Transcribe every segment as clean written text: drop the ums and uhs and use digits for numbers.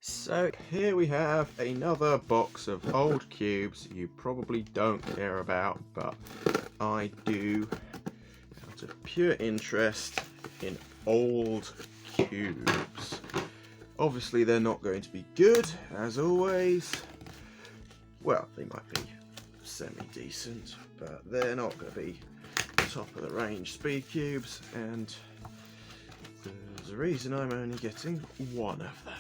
So here we have another box of old cubes you probably don't care about, but I do, out of pure interest in old cubes. Obviously they're not going to be good, as always. Well, they might be semi-decent, but they're not going to be top of the range speed cubes, and there's a reason I'm only getting one of them.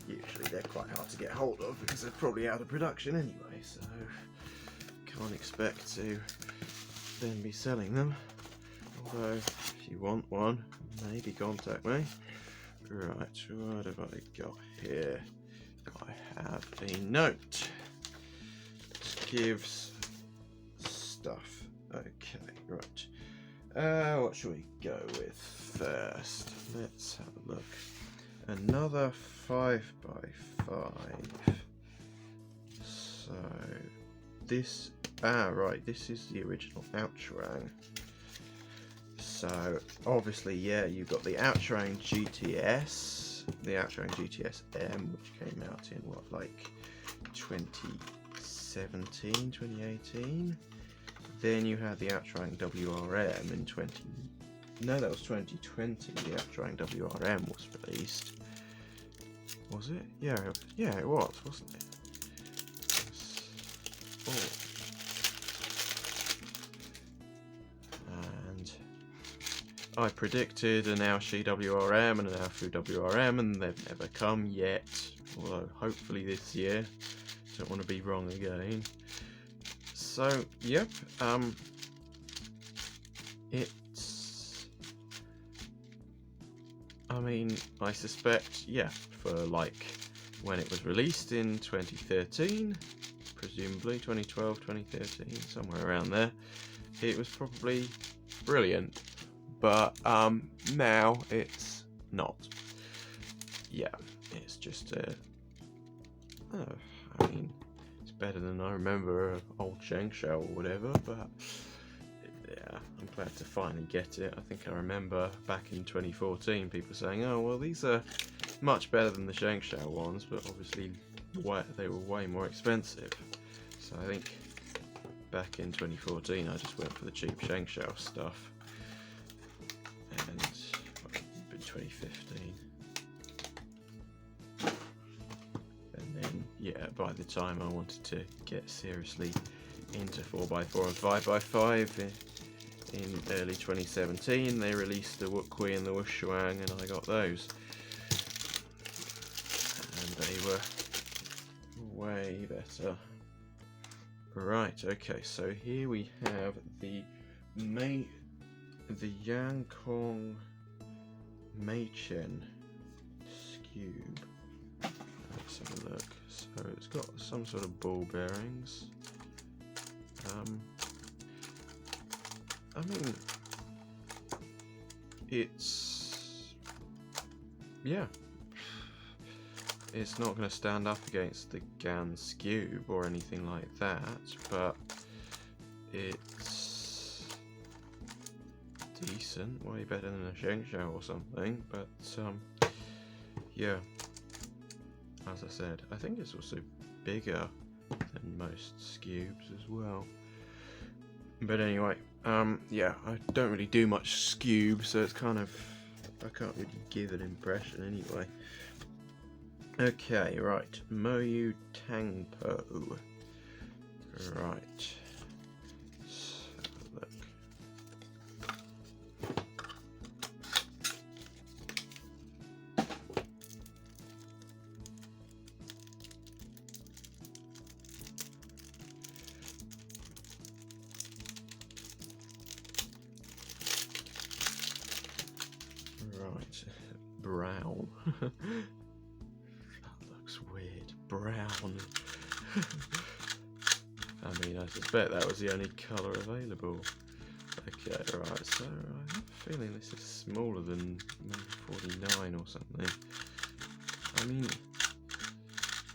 Usually they're quite hard to get hold of because they're probably out of production anyway, so can't expect to then be selling them. Although, if you want one, maybe contact me. Right, what have I got here? I have a note. It gives stuff. Okay, right. What should we go with first? Let's have a look. Another 5x5. So this, right, this is the original AoChuang. So obviously, yeah, you've got the AoChuang GTS, the AoChuang GTS M, which came out in what, like 2017, 2018. Then you had the AoChuang WRM in that was 2020. The AoChuang WRM was released. Was it? Yeah, it was, wasn't it? And I predicted an Aoshi WRM and an Aofu WRM, and they've never come yet. Although hopefully this year. Don't want to be wrong again. So, yep. I mean, I suspect, yeah, for like when it was released in 2013, presumably 2012, 2013, somewhere around there, it was probably brilliant. But now it's not. Yeah, it's just I mean, it's better than I remember an old Shengshou or whatever, but yeah, I'm glad to finally get it. I think I remember back in 2014 people saying, oh, well, these are much better than the Shengshou ones, but obviously they were way more expensive. So I think back in 2014 I just went for the cheap Shengshou stuff. And in 2015. And then, yeah, by the time I wanted to get seriously into 4x4 and 5x5 in early 2017, they released the Wukui and the Wuxuang, and I got those. And they were way better. Right, okay, so here we have the Yankong MeiChen skewb. Let's have a look. So it's got some sort of ball bearings. I mean, it's not going to stand up against the GAN skewb or anything like that, but it's decent, way better than a Shengshou or something. But yeah, as I said, I think it's also bigger than most skewbs as well. But anyway, yeah, I don't really do much skewb, so it's kind of, I can't really give an impression anyway. Okay, right, MoYu TangPo. Right. Let's have a look. Right, brown. Weird. Brown. I mean, I suspect that was the only colour available. Okay, right, so I have a feeling this is smaller than maybe 49 or something. I mean,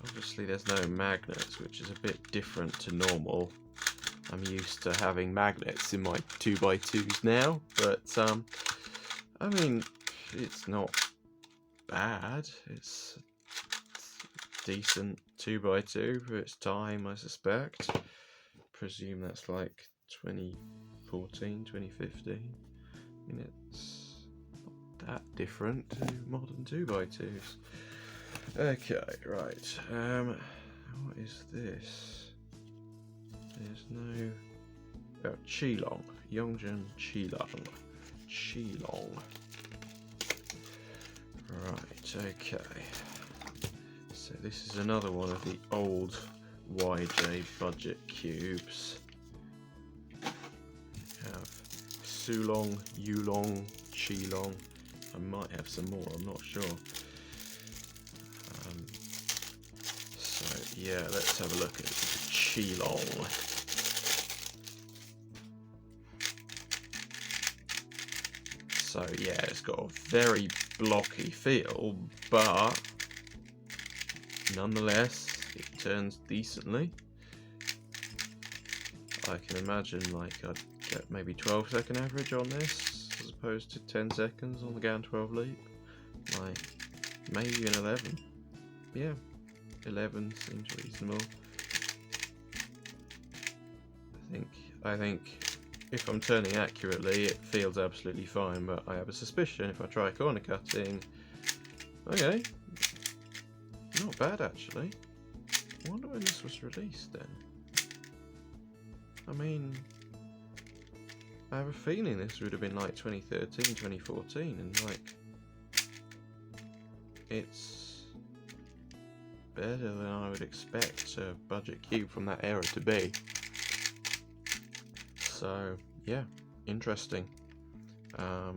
obviously there's no magnets, which is a bit different to normal. I'm used to having magnets in my 2x2s now, but I mean, it's not bad. It's decent 2x2 for its time, I suspect. Presume that's like 2014, 2015. I mean, it's not that different to modern 2x2s. Okay, right. What is this? There's no... Oh, ChiLong. YJ ChiLong. ChiLong. Right, okay. So this is another one of the old YJ budget cubes. We have Sulong, Yulong, ChiLong. I might have some more, I'm not sure. So yeah, let's have a look at ChiLong. So yeah, it's got a very blocky feel, but nonetheless, it turns decently. I can imagine like I'd get maybe 12-second average on this, as opposed to 10 seconds on the GAN 12 Leap. Like, maybe an 11. Yeah, 11 seems reasonable. I think if I'm turning accurately, it feels absolutely fine, but I have a suspicion if I try corner cutting. Okay, not bad actually. I wonder when this was released then. I mean, I have a feeling this would have been like 2013, 2014, and like, it's better than I would expect a budget cube from that era to be. So yeah, interesting. Yeah,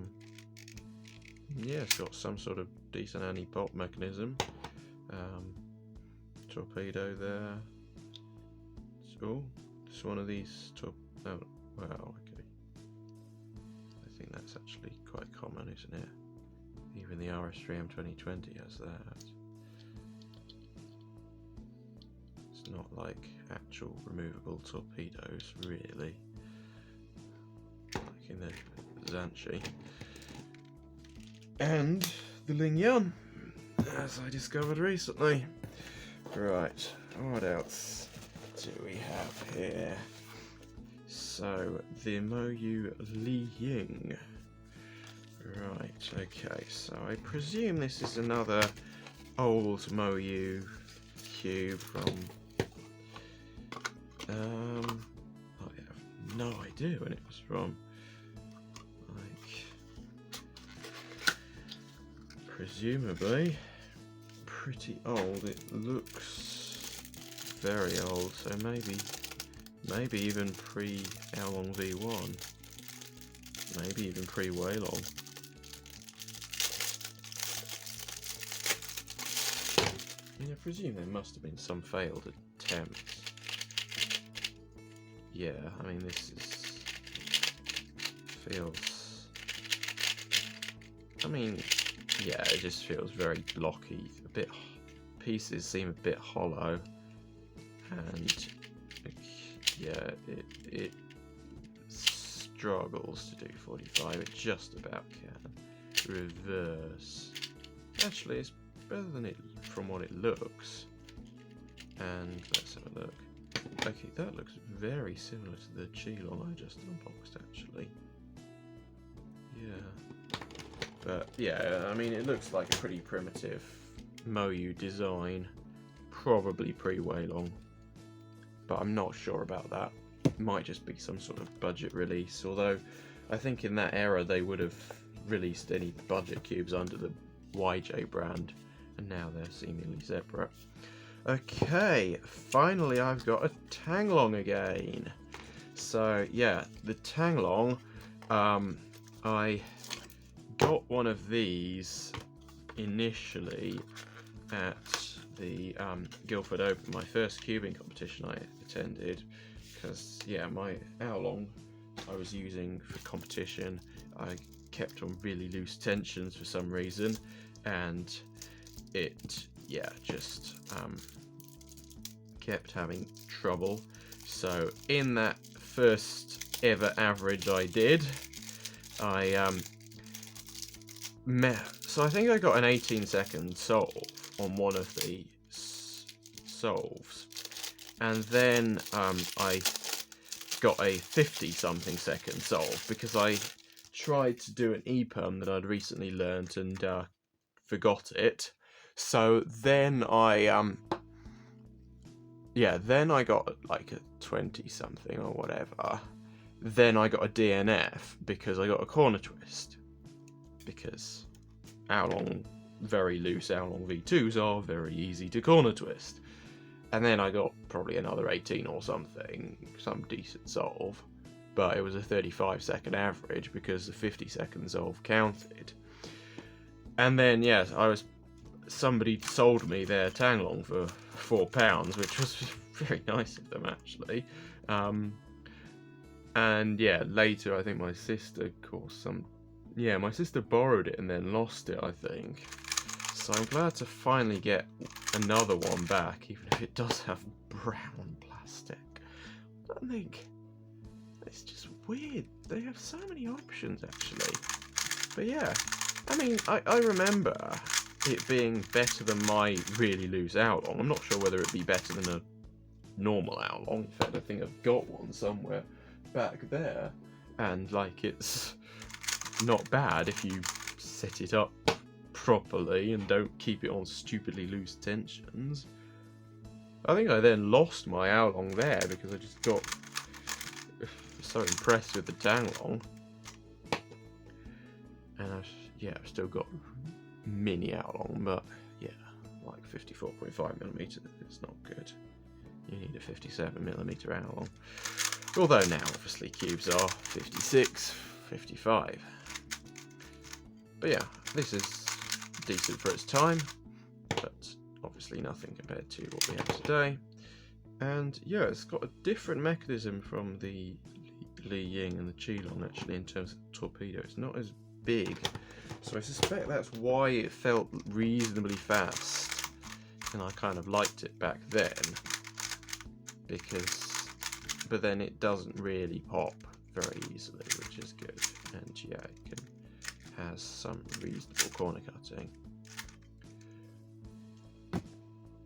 it's got some sort of decent anti-pop mechanism. Torpedo there. Oh, it's one of these oh, well, okay. I think that's actually quite common, isn't it? Even the RS3M 2020 has that. It's not like actual removable torpedoes, really. Like in the Zhanchi. And the LiYing, as I discovered recently. Right, what else do we have here? So, the MoYu LiYing. Right, okay, so I presume this is another old MoYu cube from... I have no idea when it was from. Presumably pretty old. It looks very old, so maybe even pre TangLong V1, maybe even pre YJ. I mean, I presume there must have been some failed attempts. Yeah, I mean, this feels, I mean, yeah, it just feels very blocky. A bit, pieces seem a bit hollow, and yeah, it struggles to do 45. It just about can. Reverse. Actually, it's better than it from what it looks. And let's have a look. Okay, that looks very similar to the ChiLong I just unboxed, actually. Yeah. But yeah, I mean, it looks like a pretty primitive MoYu design, probably pre-YJ, but I'm not sure about that. It might just be some sort of budget release, although I think in that era they would have released any budget cubes under the YJ brand, and now they're seemingly separate. Okay, finally I've got a TangLong again. So yeah, the TangLong, I got one of these initially at the Guildford Open, my first cubing competition I attended, because yeah, my AoChuang I was using for competition, I kept on really loose tensions for some reason, and it just kept having trouble. So in that first ever average I did, I So I think I got an 18-second solve on one of the solves, and then I got a 50-something second solve because I tried to do an EPERM that I'd recently learnt and forgot it. So then I then I got like a 20-something or whatever. Then I got a DNF because I got a corner twist. Because AoChuang, very loose AoChuang V2s are very easy to corner twist. And then I got probably another 18 or something, some decent solve. But it was a 35-second average because the 50-second solve counted. And then, yes, somebody sold me their TangLong for £4, which was very nice of them, actually. And yeah, later I think my sister my sister borrowed it and then lost it, I think. So I'm glad to finally get another one back, even if it does have brown plastic. I don't think... It's just weird. They have so many options, actually. But yeah, I mean, I remember it being better than my really loose AoChuang. I'm not sure whether it'd be better than a normal AoChuang. In fact, I think I've got one somewhere back there. And, like, it's not bad if you set it up properly and don't keep it on stupidly loose tensions. I think I then lost my AoChuang there because I just got so impressed with the TangLong. And I've still got mini AoChuang, but yeah, like 54.5mm is not good. You need a 57mm AoChuang. Although now, obviously, cubes are 56, 55. But yeah, this is decent for its time, but obviously nothing compared to what we have today. And yeah, it's got a different mechanism from the LiYing and the ChiLong, actually, in terms of torpedo. It's not as big, so I suspect that's why it felt reasonably fast, and I kind of liked it back then, but then it doesn't really pop very easily, which is good. And yeah, it has some reasonable corner cutting.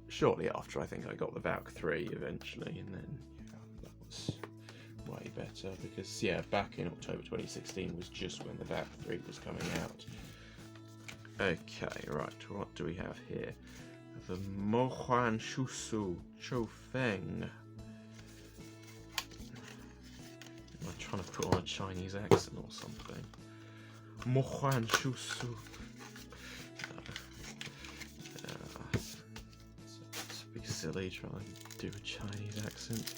Shortly after, I think I got the Valk 3 eventually, and then yeah, that was way better because yeah, back in October 2016 was just when the Valk 3 was coming out. Okay, right, what do we have here? The MoYu AoChuang. Am I trying to put on a Chinese accent or something? MoYu AoChuang. It's a bit silly trying to do a Chinese accent.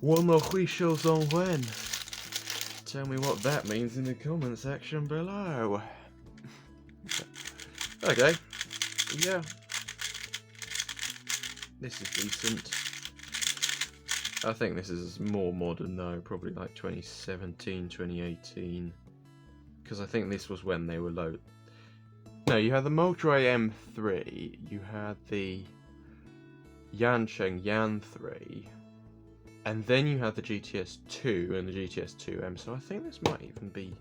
Tell me what that means in the comment section below. Okay, yeah, this is decent. I think this is more modern though, probably like 2017, 2018, because I think this was when they were low. No, you had the MoYu M3, you had the Yancheng Yan 3, and then you had the GTS 2 and the GTS 2M, so I think this might even be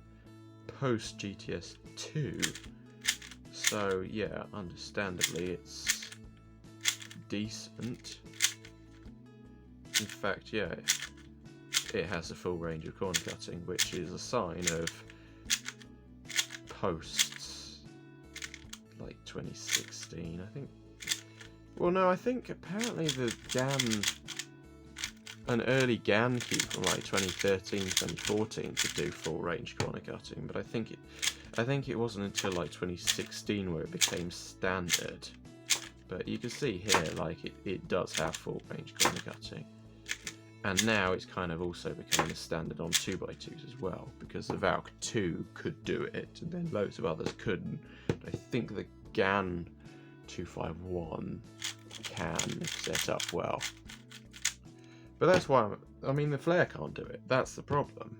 post GTS 2. So yeah, understandably it's decent. In fact, yeah, it has a full range of corner cutting, which is a sign of posts like 2016, I think. Well, no, I think apparently the an early GAN cube from like 2013, 2014 could do full range corner cutting, but I think it wasn't until like 2016 where it became standard. But you can see here, like it does have full range corner cutting. And now it's kind of also becoming a standard on 2x2s as well, because the Valk 2 could do it, and then loads of others couldn't. I think the GAN 251 can set up well. But that's why I mean the flare can't do it. That's the problem.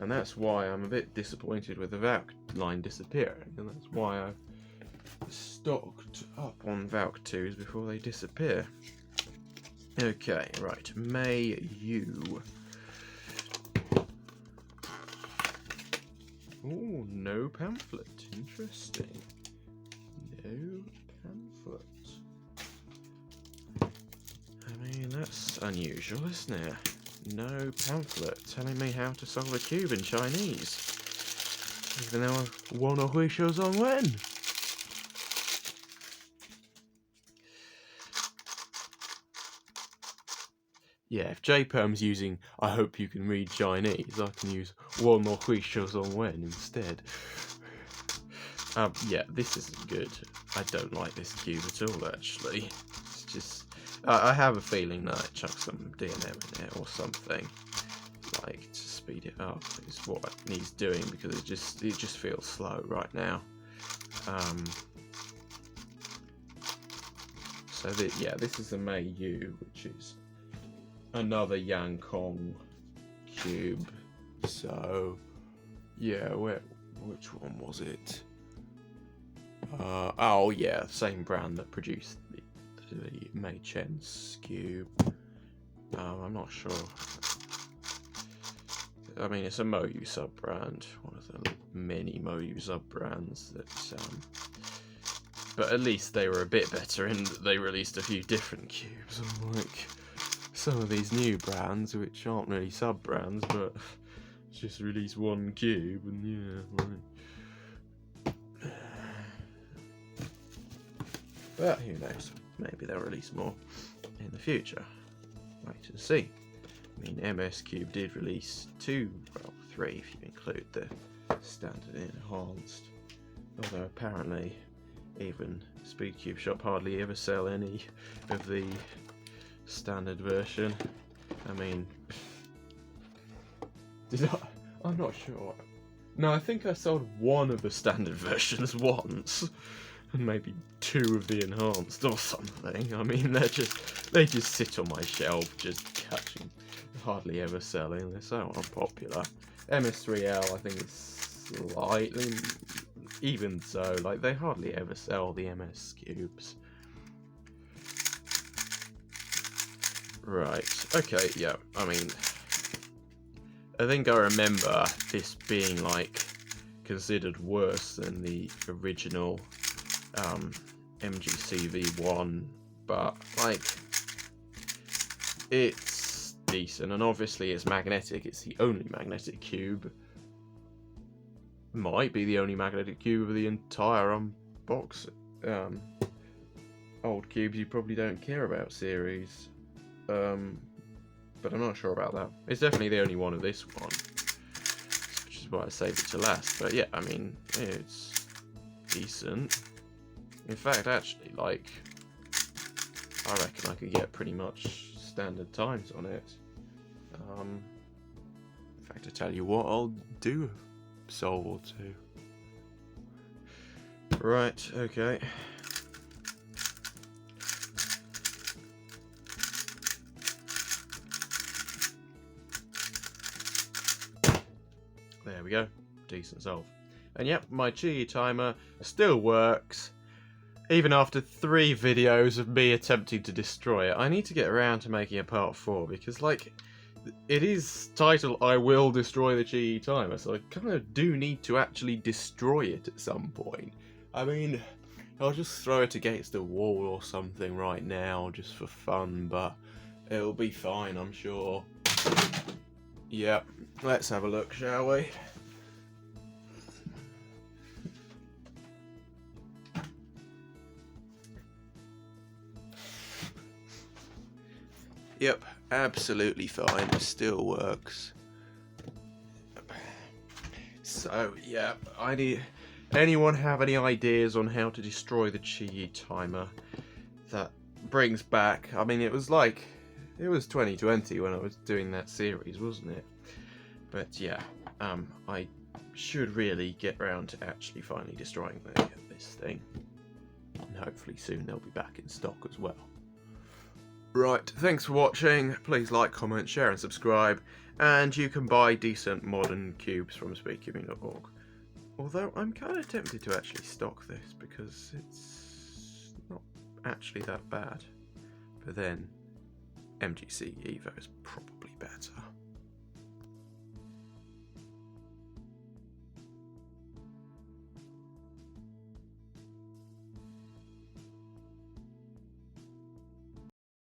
And that's why I'm a bit disappointed with the Valk line disappearing, and that's why I've stocked up on Valk 2s before they disappear. Okay, right, MeiChen. Oh, no pamphlet. Interesting. No pamphlet. I mean, that's unusual, isn't it? No pamphlet telling me how to solve a cube in Chinese. Even though I won a YJ ChiLong. Yeah, if JPerm's using I hope you can read Chinese, I can use 1 or YJ ChiLong instead. Yeah, this isn't good. I don't like this cube at all, actually. It's just... I have a feeling that it chucks some DNM in it or something. Like, to speed it up is what it needs doing, because it just feels slow right now. So, yeah, this is a MeiYu, which is another Yang cube. So, yeah, which one was it? Oh yeah, same brand that produced the MeiChen skewb. I'm not sure. I mean, it's a MoYu sub-brand, one of the many MoYu sub-brands that, but at least they were a bit better in that they released a few different cubes, unlike some of these new brands, which aren't really sub-brands, but just release one cube, and yeah, like... But who knows, maybe they'll release more in the future. Wait and see. I mean, MS Cube did release 2, well 3 if you include the standard enhanced. Although apparently even Speedcube Shop hardly ever sell any of the standard version. I mean, I'm not sure. No, I think I sold 1 of the standard versions once. And maybe 2 of the enhanced or something. I mean, they just sit on my shelf, just catching, hardly ever selling. They're so unpopular. MS3L, I think it's slightly, even so, like they hardly ever sell the MS cubes. Right. Okay. Yeah. I mean, I think I remember this being like considered worse than the original MGC V1, but like it's decent, and obviously it's magnetic. It's the only magnetic cube. Might be the only magnetic cube of the entire unbox. Old cubes you probably don't care about series, but I'm not sure about that. It's definitely the only one of this one, which is why I saved it to last. But yeah, I mean, it's decent. In fact, actually, like, I reckon I could get pretty much standard times on it. In fact, I tell you what, I'll do a solve or 2. Right, okay. There we go, decent solve. And yep, my Chi timer still works. Even after 3 videos of me attempting to destroy it. I need to get around to making a part 4, because, like, it is titled I Will Destroy the Chi Timer, so I kind of do need to actually destroy it at some point. I mean, I'll just throw it against a wall or something right now, just for fun, but it'll be fine, I'm sure. Yeah, let's have a look, shall we? Yep, absolutely fine, still works. So, yeah, anyone have any ideas on how to destroy the Chi timer that brings back, I mean, it was 2020 when I was doing that series, wasn't it? But yeah, I should really get around to actually finally destroying this thing. And hopefully soon they'll be back in stock as well. Right, thanks for watching. Please like, comment, share and subscribe. And you can buy decent modern cubes from speedcubing.org. Although I'm kind of tempted to actually stock this because it's not actually that bad. But then MGC Evo is probably better.